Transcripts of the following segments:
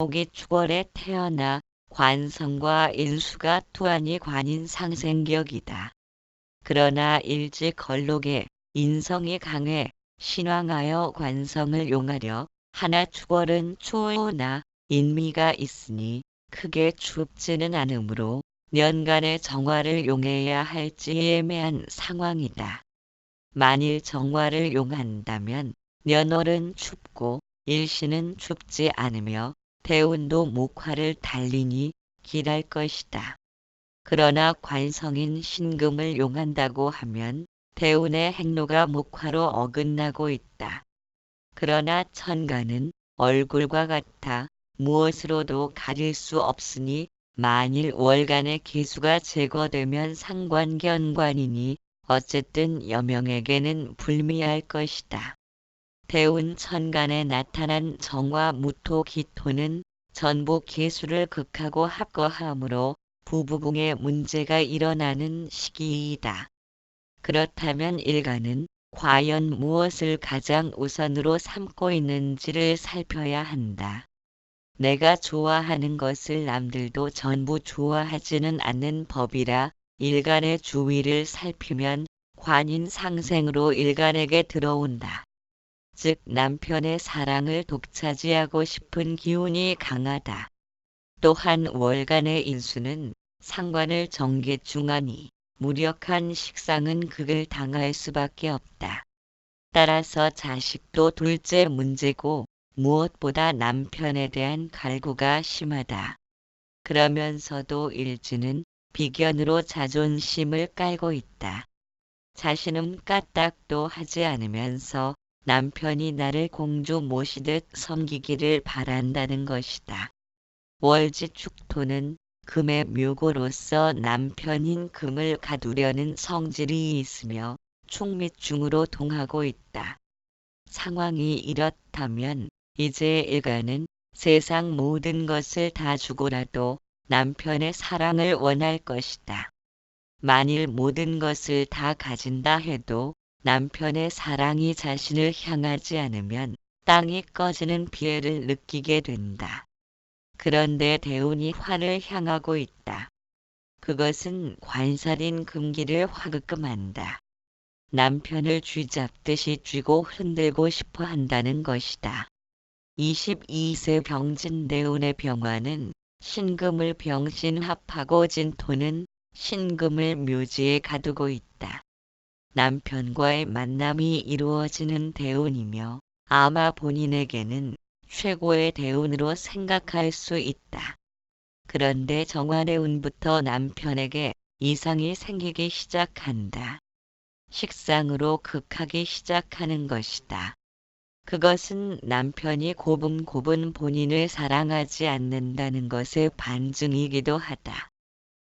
목이 축월에 태어나 관성과 인수가 투안이 관인 상생격이다. 그러나 일지 걸록에 인성이 강해 신왕하여 관성을 용하려 하나 축월은 추우나 인미가 있으니 크게 춥지는 않으므로 년간의 정화를 용해야 할지 애매한 상황이다. 만일 정화를 용한다면 년월은 춥고 일시는 춥지 않으며 대운도 목화를 달리니 길할 것이다. 그러나 관성인 신금을 용한다고 하면 대운의 행로가 목화로 어긋나고 있다. 그러나 천간은 얼굴과 같아 무엇으로도 가릴 수 없으니 만일 월간의 기수가 제거되면 상관견관이니 어쨌든 여명에게는 불미할 것이다. 대운 천간에 나타난 정화 무토 기토는 전부 기수를 극하고 합거하므로 부부궁에 문제가 일어나는 시기이다. 그렇다면 일간은 과연 무엇을 가장 우선으로 삼고 있는지를 살펴야 한다. 내가 좋아하는 것을 남들도 전부 좋아하지는 않는 법이라 일간의 주위를 살피면 관인 상생으로 일간에게 들어온다. 즉 남편의 사랑을 독차지하고 싶은 기운이 강하다. 또한 월간의 인수는 상관을 정계중하니 무력한 식상은 극을 당할 수밖에 없다. 따라서 자식도 둘째 문제고 무엇보다 남편에 대한 갈구가 심하다. 그러면서도 일지는 비견으로 자존심을 깔고 있다. 자신은 까딱도 하지 않으면서 남편이 나를 공주 모시듯 섬기기를 바란다는 것이다. 월지축토는 금의 묘고로서 남편인 금을 가두려는 성질이 있으며 충mit중으로 동하고 있다. 상황이 이렇다면 이제 일간은 세상 모든 것을 다 주고라도 남편의 사랑을 원할 것이다. 만일 모든 것을 다 가진다 해도 남편의 사랑이 자신을 향하지 않으면 땅이 꺼지는 피해를 느끼게 된다. 그런데 대운이 화를 향하고 있다. 그것은 관살인 금기를 화급금한다. 남편을 쥐잡듯이 쥐고 흔들고 싶어 한다는 것이다. 22세 병진대운의 병화는 신금을 병신합하고 진토는 신금을 묘지에 가두고 있다. 남편과의 만남이 이루어지는 대운이며 아마 본인에게는 최고의 대운으로 생각할 수 있다. 그런데 정화대운부터 남편에게 이상이 생기기 시작한다. 식상으로 극하기 시작하는 것이다. 그것은 남편이 고분고분 본인을 사랑하지 않는다는 것의 반증이기도 하다.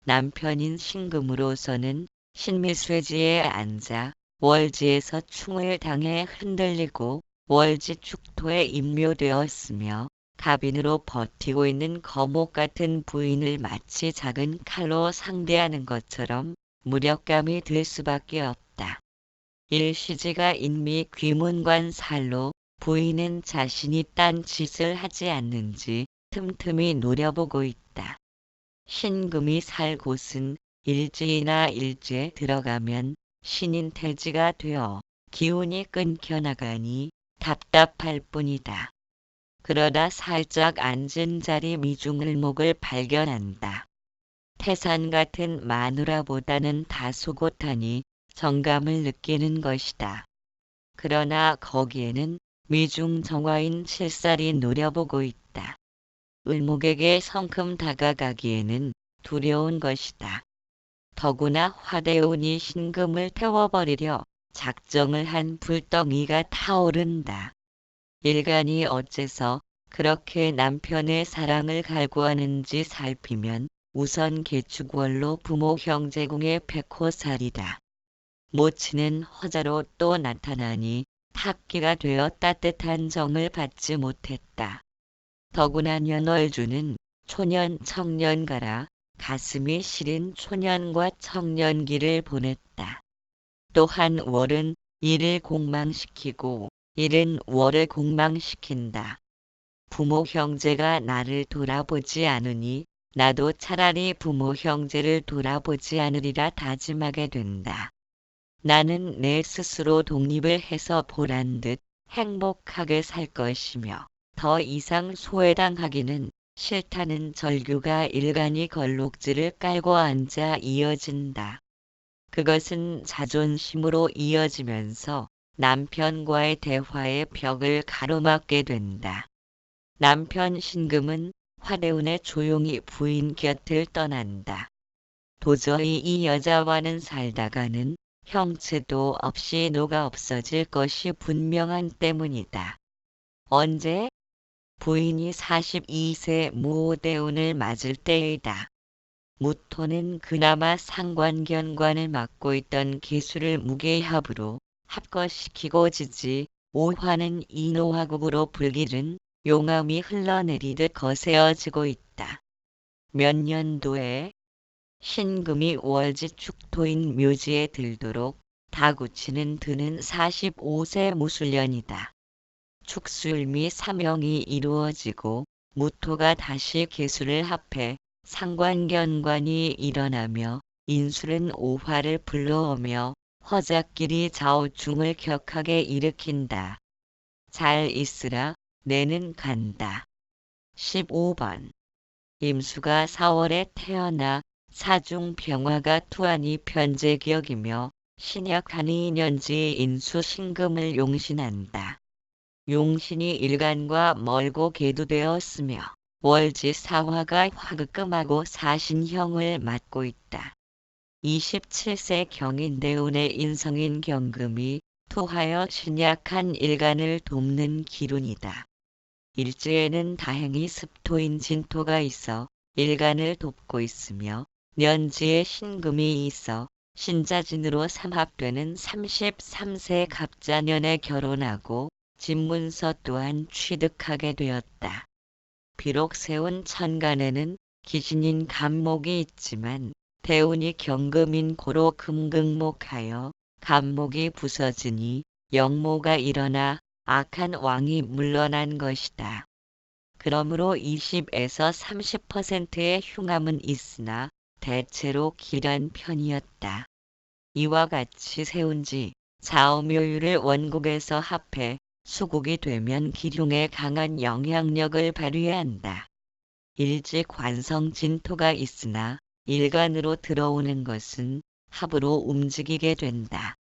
남편인 신금으로서는 신미쇠지에 앉아 월지에서 충을 당해 흔들리고 월지축토에 임묘되었으며 갑인으로 버티고 있는 거목 같은 부인을 마치 작은 칼로 상대하는 것처럼 무력감이 들 수밖에 없다. 일시지가 인미 귀문관 살로 부인은 자신이 딴 짓을 하지 않는지 틈틈이 노려보고 있다. 신금이 살 곳은 일지이나 일지에 들어가면 신인퇴지가 되어 기운이 끊겨 나가니 답답할 뿐이다. 그러다 살짝 앉은 자리 미중을목을 발견한다. 태산 같은 마누라보다는 다소 곧하니 정감을 느끼는 것이다. 그러나 거기에는 미중정화인 칠살이 노려보고 있다. 을목에게 성큼 다가가기에는 두려운 것이다. 더구나 화대운이 신금을 태워버리려 작정을 한 불덩이가 타오른다. 일간이 어째서 그렇게 남편의 사랑을 갈구하는지 살피면 우선 계축월로 부모 형제궁의 백호살이다. 모친은 허자로 또 나타나니 탁기가 되어 따뜻한 정을 받지 못했다. 더구나 년월주는 초년 청년가라 가슴이 시린 초년과 청년기를 보냈다. 또한 월은 이를 공망시키고 일은 월을 공망시킨다. 부모 형제가 나를 돌아보지 않으니 나도 차라리 부모 형제를 돌아보지 않으리라 다짐하게 된다. 나는 내 스스로 독립을 해서 보란듯 행복하게 살 것이며 더 이상 소외당하기는 싫다는 절규가 일간이 걸록지를 깔고 앉아 이어진다. 그것은 자존심으로 이어지면서 남편과의 대화의 벽을 가로막게 된다. 남편 신금은 화대운에 조용히 부인 곁을 떠난다. 도저히 이 여자와는 살다가는 형체도 없이 녹아 없어질 것이 분명한 때문이다. 언제? 부인이 42세 무오대운을 맞을 때이다. 무토는 그나마 상관견관을 맡고 있던 기술을 무게합으로 합거시키고 지지, 오화는 인오화국으로 불길은 용암이 흘러내리듯 거세어지고 있다. 몇 년도에 신금이 월지축토인 묘지에 들도록 다구치는 드는 45세 무술년이다. 축술미 사명이 이루어지고 무토가 다시 계수를 합해 상관견관이 일어나며 인술은 오화를 불러오며 허작길이 좌우중을 격하게 일으킨다. 잘 있으라, 내는 간다. 15번. 임수가 4월에 태어나 사중병화가 투하니 편제기역이며 신약하니 년지 인수 신금을 용신한다. 용신이 일간과 멀고 계두되었으며 월지사화가 화극금하고 사신형을 맡고 있다. 27세 경인대운의 인성인 경금이 토하여 신약한 일간을 돕는 기운이다. 일지에는 다행히 습토인 진토가 있어 일간을 돕고 있으며 년지에 신금이 있어 신자진으로 삼합되는 33세 갑자년에 결혼하고 집문서 또한 취득하게 되었다. 비록 세운 천간에는 기신인 간목이 있지만 대운이 경금인 고로 금극목하여 간목이 부서지니 영모가 일어나 악한 왕이 물러난 것이다. 그러므로 20에서 30%의 흉함은 있으나 대체로 길한 편이었다. 이와 같이 세운지 좌우묘유를 원국에서 합해 수국이 되면 기흉에 강한 영향력을 발휘한다. 일지 관성 진토가 있으나 일간으로 들어오는 것은 합으로 움직이게 된다.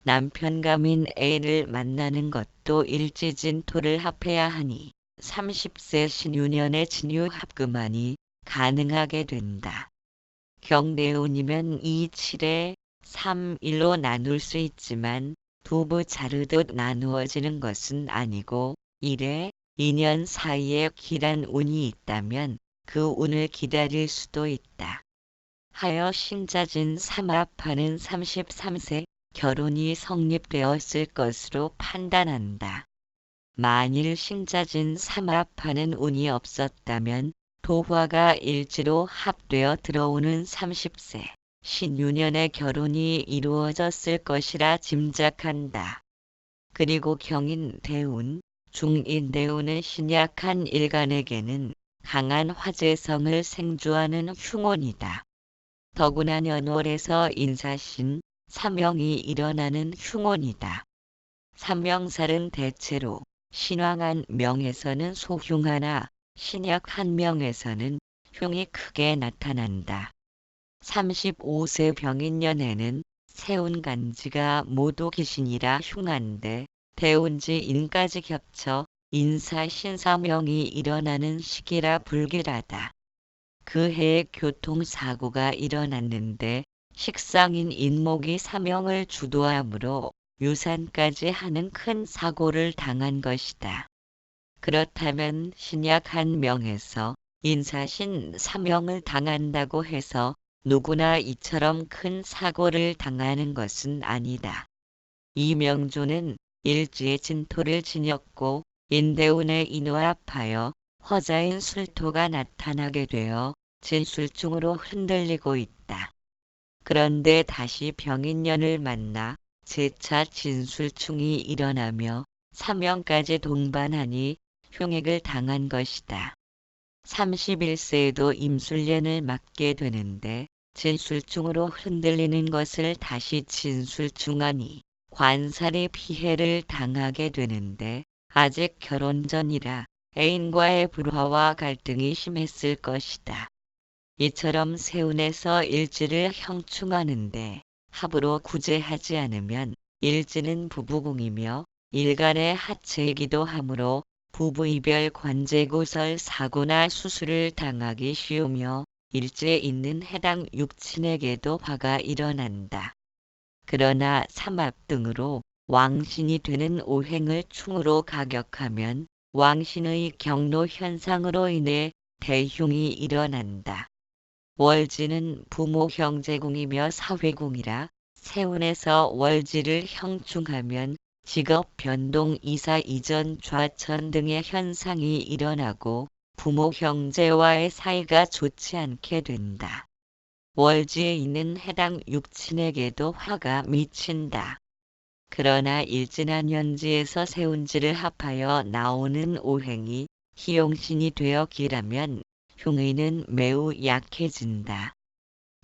남편감인 A를 만나는 것도 일지 진토를 합해야 하니 30세 신유년의 진유합금하니 가능하게 된다. 경대운이면 27에 3일로 나눌 수 있지만 두부 자르듯 나누어지는 것은 아니고 1에 2년 사이에 길한 운이 있다면 그 운을 기다릴 수도 있다. 하여 신자진 삼합하는 33세 결혼이 성립되었을 것으로 판단한다. 만일 신자진 삼합하는 운이 없었다면 도화가 일지로 합되어 들어오는 30세 신유년의 결혼이 이루어졌을 것이라 짐작한다. 그리고 경인 대운, 중인 대운은 신약한 일간에게는 강한 화재성을 생주하는 흉혼이다. 더구나 년월에서 인사신, 사명이 일어나는 흉혼이다. 삼명살은 대체로 신왕한 명에서는 소흉하나 신약한 명에서는 흉이 크게 나타난다. 35세 병인년에는 세운간지가 모두 기신이라 흉한데 대운지 인까지 겹쳐 인사신사명이 일어나는 시기라 불길하다. 그 해에 교통사고가 일어났는데 식상인 인목이 사명을 주도하므로 유산까지 하는 큰 사고를 당한 것이다. 그렇다면 신약한 명에서 인사신 사명을 당한다고 해서 누구나 이처럼 큰 사고를 당하는 것은 아니다. 이 명조는 일지의 진토를 지녔고 인대운에 인화합하여 허자인 술토가 나타나게 되어 진술중으로 흔들리고 있다. 그런데 다시 병인년을 만나 재차 진술충이 일어나며 사명까지 동반하니 흉액을 당한 것이다. 31세에도 임술련을 맞게 되는데 진술중으로 흔들리는 것을 다시 진술중하니 관살이 피해를 당하게 되는데 아직 결혼 전이라 애인과의 불화와 갈등이 심했을 것이다. 이처럼 세운에서 일지를 형충하는데 합으로 구제하지 않으면 일지는 부부궁이며 일간의 하체이기도 하므로 부부이별 관제고설 사고나 수술을 당하기 쉬우며 일지에 있는 해당 육친에게도 화가 일어난다. 그러나 삼합 등으로 왕신이 되는 오행을 충으로 가격하면 왕신의 경로 현상으로 인해 대흉이 일어난다. 월지는 부모 형제궁이며 사회궁이라 세운에서 월지를 형충하면 직업 변동 이사 이전 좌천 등의 현상이 일어나고 부모 형제와의 사이가 좋지 않게 된다. 월지에 있는 해당 육친에게도 화가 미친다. 그러나 일진한연지에서 세운지를 합하여 나오는 오행이 희용신이 되어 기라면 흉의는 매우 약해진다.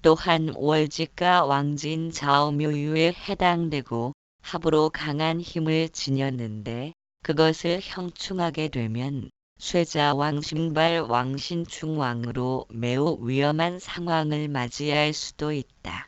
또한 월지가 왕진 자오묘유에 해당되고 합으로 강한 힘을 지녔는데 그것을 형충하게 되면 쇠자왕신발 왕신충왕으로 매우 위험한 상황을 맞이할 수도 있다.